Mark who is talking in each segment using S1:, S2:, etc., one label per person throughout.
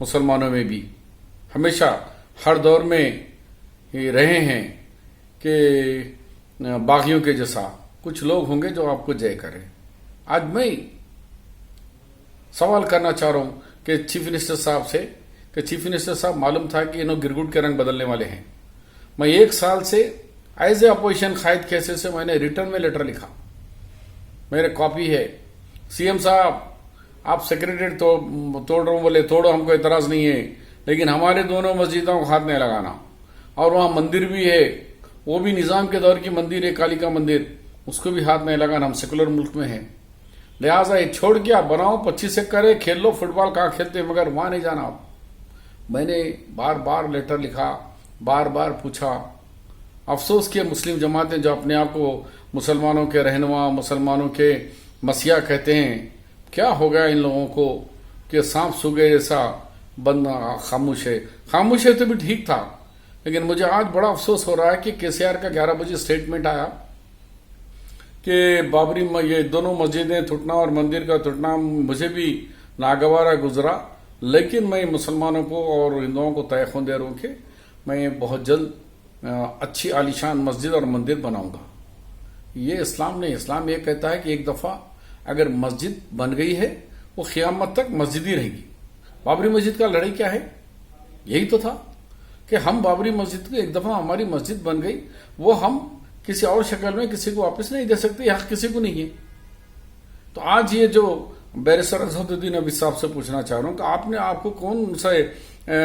S1: مسلمانوں میں بھی ہمیشہ ہر دور میں یہ رہے ہیں کہ باغیوں کے جیسا کچھ لوگ ہوں گے جو آپ کو جے کریں. آج میں سوال کرنا چاہ رہا ہوں کہ چیف منسٹر صاحب سے کہ چیف منسٹر صاحب معلوم تھا کہ انہوں گرگٹ کے رنگ بدلنے والے ہیں. میں 1 سال سے ایز اے اپوزیشن قائد کیسے سے میں نے ریٹرن میں لیٹر لکھا, میرے کاپی ہے. سی ایم صاحب آپ سیکریٹریٹ توڑ رہے ہوں, بولے توڑو, ہم کو اعتراض نہیں ہے, لیکن ہمارے دونوں مسجدوں کو ہاتھ نہیں لگانا. اور وہاں مندر بھی ہے, وہ بھی نظام کے دور کی مندر ہے, کالی کا مندر, اس کو بھی ہاتھ نہیں لگانا. ہم سیکولر ملک میں ہیں, لہٰذا یہ چھوڑ کے آپ بناؤ, 25 ایکڑ ہے, کھیل لو, فٹ بال کہاں کھیلتے, مگر وہاں نہیں جانا آپ. میں نے بار بار لیٹر لکھا, بار بار پوچھا. افسوس کیا مسلم جماعتیں جو اپنے آپ کو مسلمانوں کے رہنما, مسلمانوں کے مسیح کہتے ہیں, کیا ہو گیا ان لوگوں کو کہ سانپ سوگے جیسا بندہ خاموش ہے. خاموش ہے تو بھی ٹھیک تھا, لیکن مجھے آج بڑا افسوس ہو رہا ہے کہ KCR کا 11 بجے اسٹیٹمنٹ آیا کہ بابری یہ دونوں مسجدیں ٹوٹنا اور مندر کا ٹوٹنا مجھے بھی ناگوارا گزرا, لیکن میں مسلمانوں کو اور ہندوؤں کو تیقن دے رہا ہوں کہ میں بہت جلد اچھی عالیشان مسجد اور مندر بناؤں گا. یہ اسلام نہیں. اسلام یہ کہتا ہے کہ ایک دفعہ اگر مسجد بن گئی ہے وہ قیامت تک مسجد ہی رہے گی. بابری مسجد کا لڑائی کیا ہے؟ یہی تو تھا کہ ہم بابری مسجد کو ایک دفعہ ہماری مسجد بن گئی, وہ ہم کسی اور شکل میں کسی کو واپس نہیں دے سکتے, یہ حق کسی کو نہیں ہے. تو آج یہ جو بیرسٹر اسد الدین اویسی صاحب سے پوچھنا چاہ رہا ہوں کہ آپ کو کون سا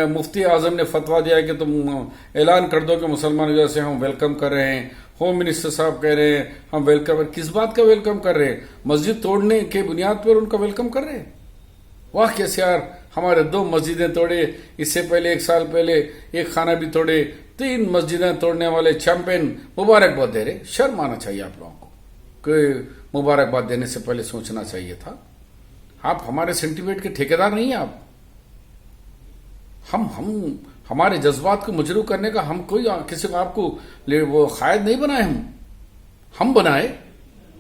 S1: مفتی اعظم نے فتویٰ دیا ہے کہ تم اعلان کر دو کہ مسلمان جیسے ہم ویلکم کر رہے ہیں. ہوم منسٹر صاحب کہہ رہے ہیں ہم ویلکم, کس بات کا ویلکم کر رہے ہیں؟ مسجد توڑنے کے بنیاد پر ان کا ویلکم کر رہے ہیں. واہ KCR, ہمارے 2 مسجدیں توڑے, اس سے پہلے 1 سال پہلے ایک خانہ بھی توڑے, 3 مسجدیں توڑنے والے چیمپئن مبارکباد دے رہے. شرم آنا چاہیے آپ لوگوں کو کہ مبارکباد دینے سے پہلے سوچنا چاہیے تھا. آپ ہمارے سینٹیمینٹ کے ٹھیکیدار نہیں ہیں. آپ ہمارے جذبات کو مجروح کرنے کا ہم کوئی کسی کو آپ کو وہ قائد نہیں بنائے, ہم بنائے.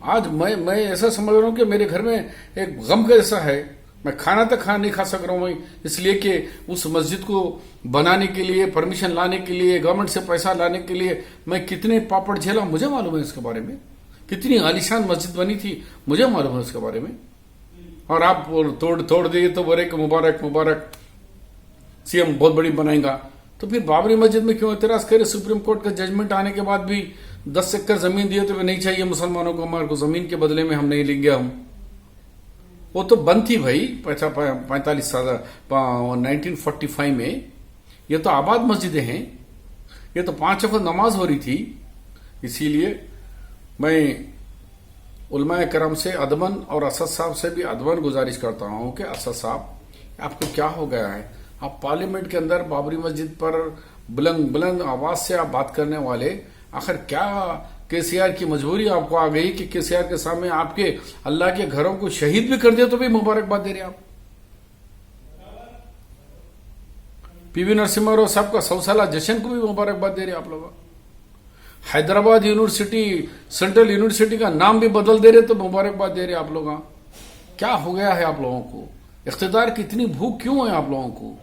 S1: آج میں ایسا سمجھ رہا ہوں کہ میرے گھر میں ایک غم کا ایسا ہے, میں کھانا تک نہیں کھا سک رہا ہوں, اس لیے کہ اس مسجد کو بنانے کے لیے پرمیشن لانے کے لیے گورنمنٹ سے پیسہ لانے کے لیے میں کتنے پاپڑ جھیلا مجھے معلوم ہے اس کے بارے میں. کتنی عالیشان مسجد بنی تھی مجھے معلوم ہے اس کے بارے میں. اور آپ توڑ دیے تو بولے کہ مبارک مبارک, سی ایم بہت بڑی بنائیں گا. تو پھر بابری مسجد میں کیوں اعتراض کرے؟ سپریم کورٹ کا ججمنٹ آنے کے بعد بھی 10 ایکڑ زمین دیے تو نہیں چاہیے مسلمانوں کو, ہمارے کو زمین کے بدلے میں ہم نہیں لیں گے. ہم وہ تو بند تھی بھائی 45 سال 1945 میں. یہ تو آباد مسجدیں ہیں, یہ تو 5 وقت نماز ہو رہی تھی. اسی لیے میں علماء کرام سے ادباً اور اسد صاحب سے بھی ادباً گزارش کرتا ہوں کہ اسد صاحب آپ کو کیا ہو گیا ہے؟ آپ پارلیمنٹ کے اندر بابری مسجد پر بلند آواز سے آپ بات کرنے والے, آخر کیا KCR کی مجبوری آپ کو آ گئی کہ KCR کے سامنے آپ کے اللہ کے گھروں کو شہید بھی کر دیا تو بھی مبارکباد دے رہے آپ؟ PV نرسمہا راؤ صاحب کا 100 سالہ جشن کو بھی مبارکباد دے رہے آپ لوگ. حیدرآباد یونیورسٹی سینٹرل یونیورسٹی کا نام بھی بدل دے رہے تو مبارکباد دے رہے آپ لوگ. کیا ہو گیا ہے آپ لوگوں کو؟ اقتدار کی اتنی بھوک کیوں ہے آپ لوگوں کو؟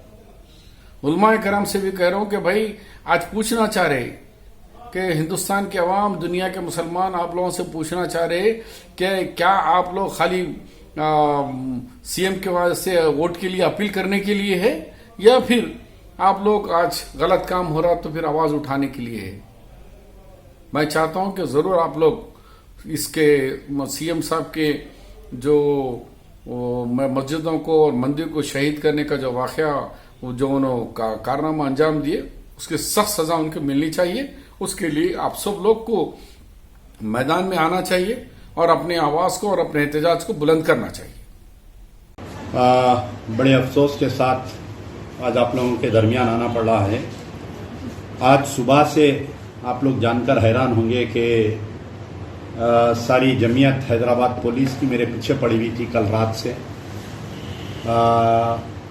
S1: علماء کرام سے بھی کہہ رہا ہوں کہ بھائی آج پوچھنا چاہ رہے کہ ہندوستان کے عوام, دنیا کے مسلمان آپ لوگوں سے پوچھنا چاہ رہے کہ کیا آپ لوگ خالی CM کے وجہ سے ووٹ کے لیے اپیل کرنے کے لیے ہے, یا پھر آپ لوگ آج غلط کام ہو رہا تو پھر آواز اٹھانے کے لیے ہے؟ میں چاہتا ہوں کہ ضرور آپ لوگ اس کے CM صاحب کے جو مسجدوں کو اور مندر کو شہید کرنے کا جو واقعہ جو انہوں کارنامہ انجام دیے اس کی سخت سزا ان کو ملنی چاہیے. اس کے لیے آپ سب لوگ کو میدان میں آنا چاہیے اور اپنی آواز کو اور اپنے احتجاج کو بلند کرنا چاہیے.
S2: بڑے افسوس کے ساتھ آج آپ لوگوں کے درمیان آنا پڑ رہا ہے. آج صبح سے آپ لوگ جان کر حیران ہوں گے کہ ساری جمعیت حیدرآباد پولیس کی میرے پیچھے پڑی ہوئی تھی کل رات سے.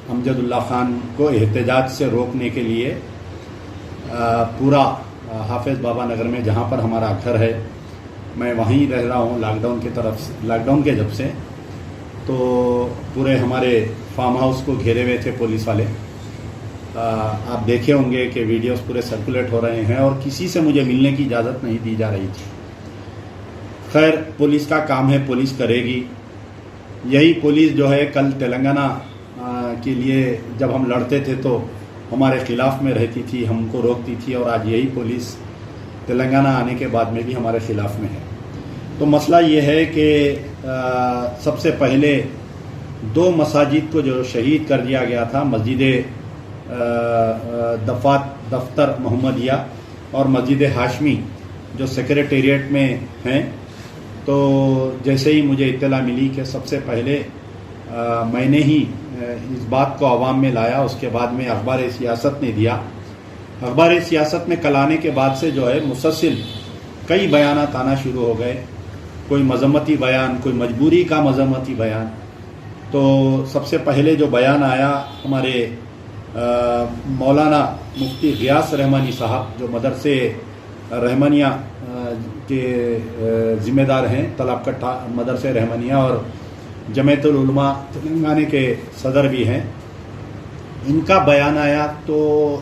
S2: امجد اللہ خان کو احتجاج سے روکنے کے لیے پورا حافظ بابا نگر میں جہاں پر ہمارا گھر ہے, میں وہیں رہ رہا ہوں لاک ڈاؤن کے جب سے, تو پورے ہمارے فارم ہاؤس کو گھیرے ہوئے تھے پولیس والے. آپ دیکھے ہوں گے کہ ویڈیوز پورے سرکولیٹ ہو رہے ہیں اور کسی سے مجھے ملنے کی اجازت نہیں دی جا رہی تھی. خیر پولیس کا کام ہے، پولیس کرے گی. یہی پولیس جو ہے کل تلنگانہ کے لیے جب ہم لڑتے تھے تو ہمارے خلاف میں رہتی تھی، ہم کو روکتی تھی، اور آج یہی پولیس تلنگانہ آنے کے بعد میں بھی ہمارے خلاف میں ہے. تو مسئلہ یہ ہے کہ سب سے پہلے 2 مساجد کو جو شہید کر دیا گیا تھا، مسجد دفتر محمدیہ اور مسجد ہاشمی جو سیکریٹریٹ میں ہیں، تو جیسے ہی مجھے اطلاع ملی کہ سب سے پہلے میں نے ہی اس بات کو عوام میں لایا، اس کے بعد میں اخبار سیاست نے دیا. اخبار سیاست میں کل آنے کے بعد سے جو ہے مسلسل کئی بیانات آنا شروع ہو گئے، کوئی مذمتی بیان، کوئی مجبوری کا مذمتی بیان. تو سب سے پہلے جو بیان آیا ہمارے مولانا مفتی غیاث رحمانی صاحب جو مدرسے رحمانیہ کے ذمہ دار ہیں، طلاب کٹھا مدرسے رحمانیہ اور جمعیت العلماء تلنگانہ کے صدر بھی ہیں، ان کا بیان آیا. تو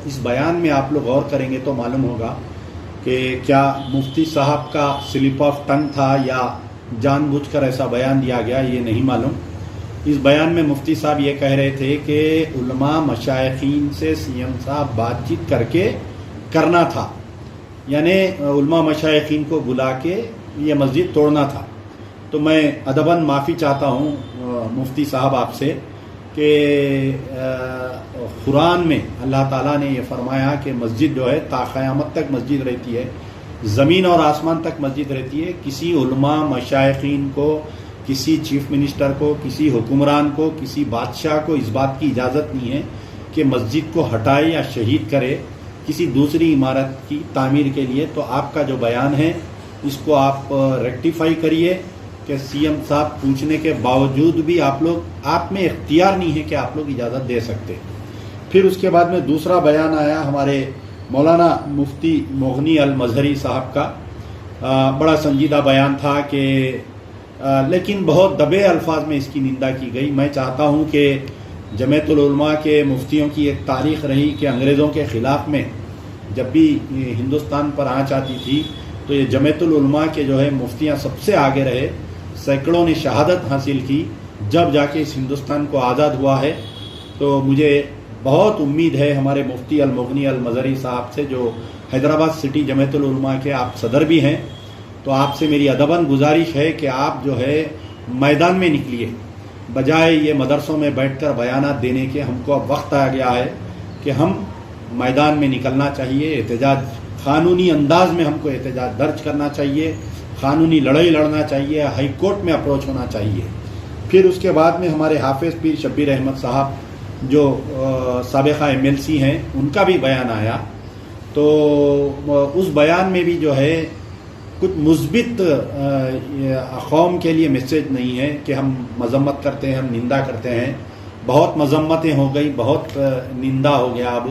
S2: اس بیان میں آپ لوگ غور کریں گے تو معلوم ہوگا کہ کیا مفتی صاحب کا سلپ آف ٹنگ تھا یا جان بوجھ کر ایسا بیان دیا گیا، یہ نہیں معلوم. اس بیان میں مفتی صاحب یہ کہہ رہے تھے کہ علماء مشائخین سے سی ایم صاحب بات چیت کر کے کرنا تھا، یعنی علماء مشائخین کو بلا کے یہ مسجد توڑنا تھا. تو میں ادباً معافی چاہتا ہوں مفتی صاحب آپ سے کہ قرآن میں اللہ تعالیٰ نے یہ فرمایا کہ مسجد جو ہے تا قیامت تک مسجد رہتی ہے، زمین اور آسمان تک مسجد رہتی ہے. کسی علماء مشائخین کو، کسی چیف منسٹر کو، کسی حکمران کو، کسی بادشاہ کو اس بات کی اجازت نہیں ہے کہ مسجد کو ہٹائے یا شہید کرے کسی دوسری عمارت کی تعمیر کے لیے. تو آپ کا جو بیان ہے اس کو آپ ریکٹیفائی کریے کہ سی ایم صاحب پوچھنے کے باوجود بھی آپ میں اختیار نہیں ہے کہ آپ لوگ اجازت دے سکتے. پھر اس کے بعد میں دوسرا بیان آیا ہمارے مولانا مفتی مغنی المظہری صاحب کا. بڑا سنجیدہ بیان تھا کہ لیکن بہت دبے الفاظ میں اس کی نندا کی گئی. میں چاہتا ہوں کہ جمعیت العلماء کے مفتیوں کی ایک تاریخ رہی کہ انگریزوں کے خلاف میں جب بھی ہندوستان پر آنچ آتی تھی تو یہ جمعیت العلماء کے جو ہے مفتیاں سب سے آگے رہے، سینکڑوں نے شہادت حاصل کی جب جا کے اس ہندوستان کو آزاد ہوا ہے. تو مجھے بہت امید ہے ہمارے مفتی المغنی المظہری صاحب سے جو حیدرآباد سٹی جمعیت العلماء کے آپ صدر بھی ہیں. تو آپ سے میری ادباً گزارش ہے کہ آپ جو ہے میدان میں نکلیے، بجائے یہ مدرسوں میں بیٹھ کر بیانات دینے کے. ہم کو اب وقت آ گیا ہے کہ ہم میدان میں نکلنا چاہیے، احتجاج قانونی انداز میں ہم کو احتجاج درج کرنا چاہیے، قانونی لڑائی لڑنا چاہیے، ہائی کورٹ میں اپروچ ہونا چاہیے. پھر اس کے بعد میں ہمارے حافظ پیر شبیر احمد صاحب جو سابقہ MLC ہیں ان کا بھی بیان آیا. تو اس بیان میں بھی جو ہے کچھ مثبت قوم کے لیے میسج نہیں ہے کہ ہم مذمت کرتے ہیں، ہم نندا کرتے ہیں. بہت مذمتیں ہو گئی، بہت نندا ہو گیا. اب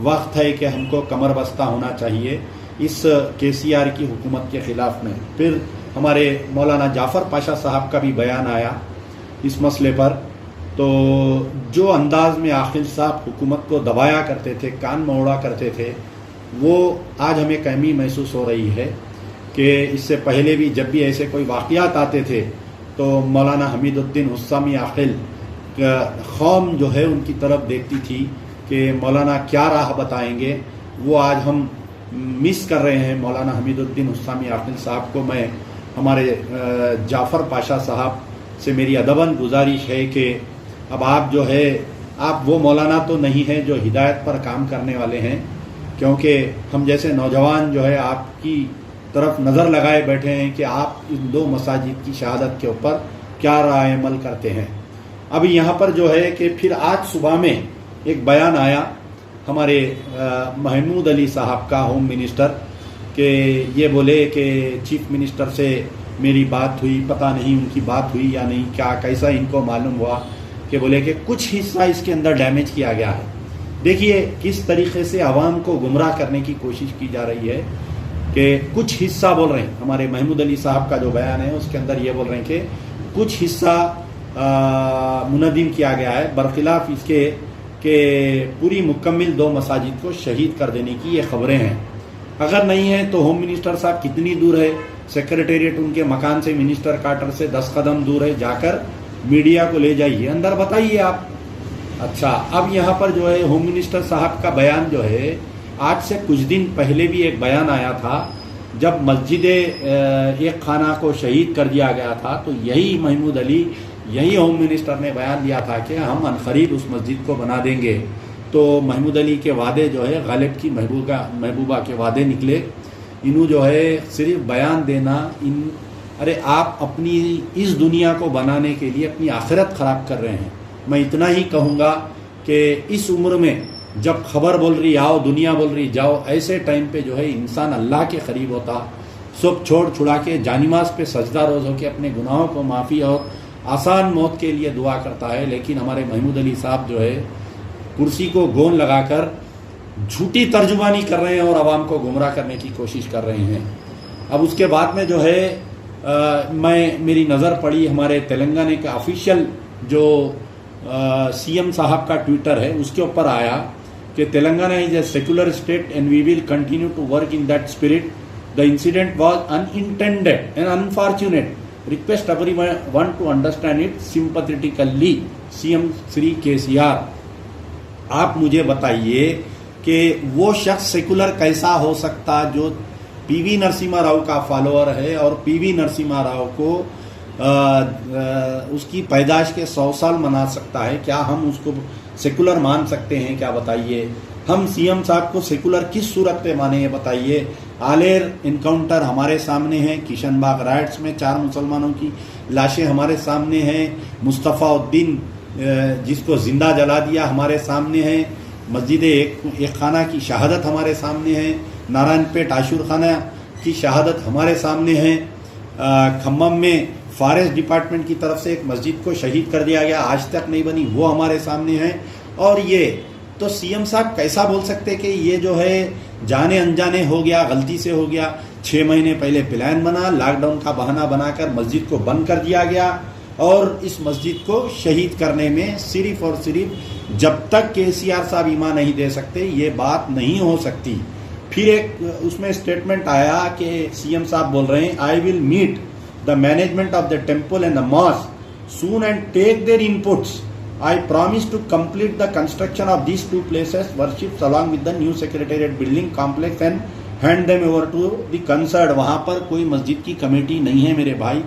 S2: وقت ہے کہ ہم کو کمر بستہ ہونا چاہیے اس KCR کی حکومت کے خلاف میں. پھر ہمارے مولانا جعفر پاشا صاحب کا بھی بیان آیا اس مسئلے پر. تو جو انداز میں عاقل صاحب حکومت کو دبایا کرتے تھے، کان موڑا کرتے تھے، وہ آج ہمیں کمی محسوس ہو رہی ہے کہ اس سے پہلے بھی جب بھی ایسے کوئی واقعات آتے تھے تو مولانا حمید الدین حسامی عاقل قوم جو ہے ان کی طرف دیکھتی تھی کہ مولانا کیا راہ بتائیں گے. وہ آج ہم مس کر رہے ہیں مولانا حمید الدین حسامی عاقل صاحب کو. میں ہمارے جعفر پاشا صاحب سے میری ادباً گزارش ہے کہ اب آپ جو ہے آپ وہ مولانا تو نہیں ہیں جو ہدایت پر کام کرنے والے ہیں، کیونکہ ہم جیسے نوجوان جو ہے آپ کی طرف نظر لگائے بیٹھے ہیں کہ آپ ان 2 مساجد کی شہادت کے اوپر کیا رائے عمل کرتے ہیں. اب یہاں پر جو ہے کہ پھر آج صبح میں ایک بیان آیا ہمارے محمود علی صاحب کا ہوم منسٹر کہ یہ بولے کہ چیف منسٹر سے میری بات ہوئی، پتہ نہیں ان کی بات ہوئی یا نہیں، کیا کیسا ان کو معلوم ہوا کہ بولے کہ کچھ حصہ اس کے اندر ڈیمیج کیا گیا ہے. دیکھیے کس طریقے سے عوام کو گمراہ کرنے کی کوشش کی جا رہی ہے کہ کچھ حصہ بول رہے ہیں. ہمارے محمود علی صاحب کا جو بیان ہے اس کے اندر یہ بول رہے ہیں کہ کچھ حصہ منہدم کیا گیا ہے، برخلاف اس کے کہ پوری مکمل 2 مساجد کو شہید کر دینے کی یہ خبریں ہیں. اگر نہیں ہیں تو ہوم منسٹر صاحب کتنی دور ہے؟ سیکریٹریٹ ان کے مکان سے منسٹر کوارٹر سے 10 قدم دور ہے. جا کر میڈیا کو لے جائیے, اندر بتائیے آپ. اچھا, اب یہاں پر جو ہے ہوم منسٹر صاحب کا بیان جو ہے, آج سے کچھ دن پہلے بھی ایک بیان آیا تھا جب مسجد ایک خانہ کو شہید کر دیا گیا تھا, تو یہی محمود علی, یہی ہوم منسٹر نے بیان دیا تھا کہ ہم عنقریب اس مسجد کو بنا دیں گے. تو محمود علی کے وعدے جو ہے غالب کی محبوبہ کے وعدے نکلے. انہوں جو ہے صرف بیان دینا, ارے آپ اپنی اس دنیا کو بنانے کے لیے اپنی آخرت خراب کر رہے ہیں. میں اتنا ہی کہوں گا کہ اس عمر میں جب خبر بول رہی آؤ, دنیا بول رہی جاؤ, ایسے ٹائم پہ جو ہے انسان اللہ کے قریب ہوتا, سب چھوڑ چھڑا کے جانماز پہ سجدہ روز ہو کے اپنے گناہوں کو معافی اور آسان موت کے لیے دعا کرتا ہے. لیکن ہمارے محمود علی صاحب جو ہے کرسی کو گون لگا کر جھوٹی ترجمانی کر رہے ہیں اور عوام کو گمراہ کرنے کی کوشش کر رہے ہیں. اب اس کے بعد میں جو ہے میری نظر پڑی ہمارے تلنگانہ کا آفیشیل جو سی ایم صاحب کا ٹویٹر ہے, اس کے اوپر آیا کہ Telangana is a secular state and we will continue to work in that spirit. The incident was intended and unfortunate. Request everyone to understand it sympathetically. C M Shri KCR, آپ مجھے بتائیے کہ وہ شخص سیکولر کیسا ہو سکتا جو PV نرسمہا راؤ کا فالوور ہے اور PV نرسمہا راؤ کو اس کی پیدائش کے 100 سال منا سکتا ہے؟ کیا ہم اس کو سیکولر مان سکتے ہیں کیا؟ بتائیے. ہم CM صاحب کو سیکولر کس صورت پہ مانے ہیں بتائیے. آلیر انکاؤنٹر ہمارے سامنے ہیں, کشن باغ رائٹس میں 4 مسلمانوں کی لاشیں ہمارے سامنے ہیں, مصطفیٰ الدین جس کو زندہ جلا دیا ہمارے سامنے ہیں, مسجد ایک خانہ کی شہادت ہمارے سامنے ہے, نارائن پیٹ عاشور خانہ کی شہادت ہمارے سامنے ہے, کھمم میں فارسٹ ڈپارٹمنٹ کی طرف سے ایک مسجد کو شہید کر دیا گیا, آج تک نہیں بنی, وہ ہمارے سامنے ہیں. اور یہ تو CM صاحب کیسا بول سکتے کہ یہ جو ہے جانے انجانے ہو گیا, غلطی سے ہو گیا. 6 مہینے پہلے پلان بنا, لاک ڈاؤن کا بہانہ بنا کر مسجد کو بند کر دیا گیا, اور اس مسجد کو شہید کرنے میں صرف اور صرف جب تک KCR صاحب ایمان نہیں دے سکتے یہ بات نہیں ہو سکتی. پھر ایک اس میں اسٹیٹمنٹ آیا کہ CM صاحب بول رہے ہیں I will meet the management of the temple and the mosque soon and take their inputs. I promise to complete the construction of these 2 places worships along with the new secretariat building complex and hand them over to the concerned. وہاں پر کوئی مسجد کی committee نہیں ہے میرے بھائی,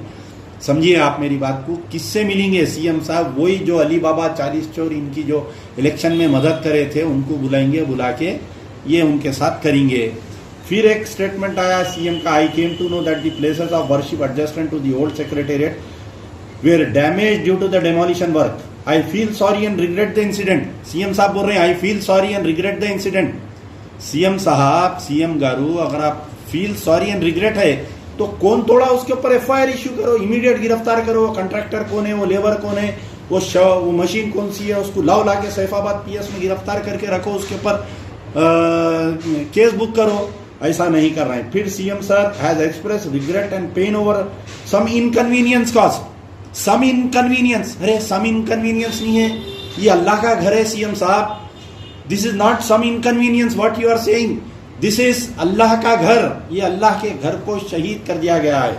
S2: سمجھیے آپ میری بات کو. کس سے ملیں گے CM صاحب؟ وہی جو علی بابا 40 چور ان کی جو الیکشن میں مدد کرے تھے ان کو بلائیں گے, بلا کے یہ ان کے ساتھ کریں گے. پھر ایک اسٹیٹمنٹ آیا CM کا, I came to know that the places of worship adjacent to the old secretariat were damage due to the demolition work. I feel sorry and regret the incident. CM صاحب بول رہے ہیں I feel sorry and regret the incident. CM صاحب, CM garu, اگر آپ فیل sorry and regret ہے تو کون توڑا اس کے اوپر FIR ایشو کرو, امیڈیٹ گرفتار کرو. وہ کنٹریکٹر کون ہے, وہ لیبر کون ہے, وہ مشین کون سی ہے, اس کو لا کے سیف آباد PS میں گرفتار کر کے رکھو, اس کے اوپر کیس بک کرو. ایسا نہیں کر رہے ہیں. پھر CM sir has express regret and pain over some inconvenience caused. Some inconvenience, ارے سم انکنوینئنس نہیں ہے, یہ اللہ کا گھر ہے CM صاحب. This is not some inconvenience what you are saying, this is اللہ کا گھر. یہ اللہ کے گھر کو شہید کر دیا گیا ہے.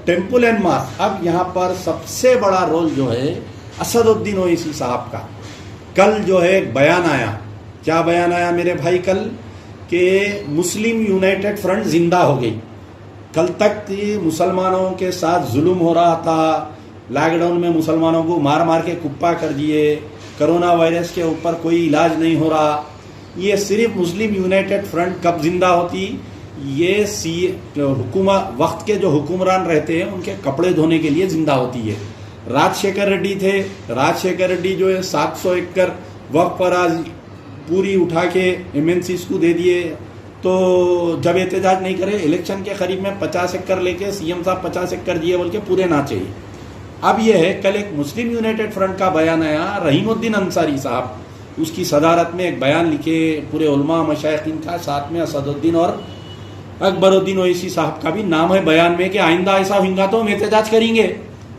S2: Temple and mask. اب یہاں پر سب سے بڑا رول جو ہے اسد الدین اویسی صاحب کا. کل جو ہے بیان آیا, کیا بیان آیا میرے بھائی کل, کہ مسلم یونائٹڈ فرنٹ زندہ ہو گئی. کل تک مسلمانوں کے ساتھ ظلم ہو رہا تھا, لاک ڈاؤن میں مسلمانوں کو مار مار کے کپا کر دیے, کرونا وائرس کے اوپر کوئی علاج نہیں ہو رہا. یہ صرف مسلم یونائٹڈ فرنٹ کب زندہ ہوتی؟ یہ حکومت وقت کے جو حکمران رہتے ہیں ان کے کپڑے دھونے کے لیے زندہ ہوتی ہے. راج شیکھر ریڈی تھے, راج شیکھر ریڈی جو ہے 700 ایکڑ وقت پر آج پوری اٹھا کے MNCs کو دے دیے. تو جب احتجاج نہیں کرے, الیکشن کے قریب میں 50 ایکڑ لے کے CM صاحب 50 ایکڑ دیے بول کے پورے نہ چاہیے. اب یہ ہے, کل ایک مسلم یونائٹڈ فرنٹ کا بیان آیا, رحیم الدین انصاری صاحب اس کی صدارت میں ایک بیان لکھے پورے علماء مشائخین کا, ساتھ میں اسد الدین اور اکبر الدین اویسی صاحب کا بھی نام ہے بیان میں کہ آئندہ ایسا ہوگا تو ہم احتجاج کریں گے.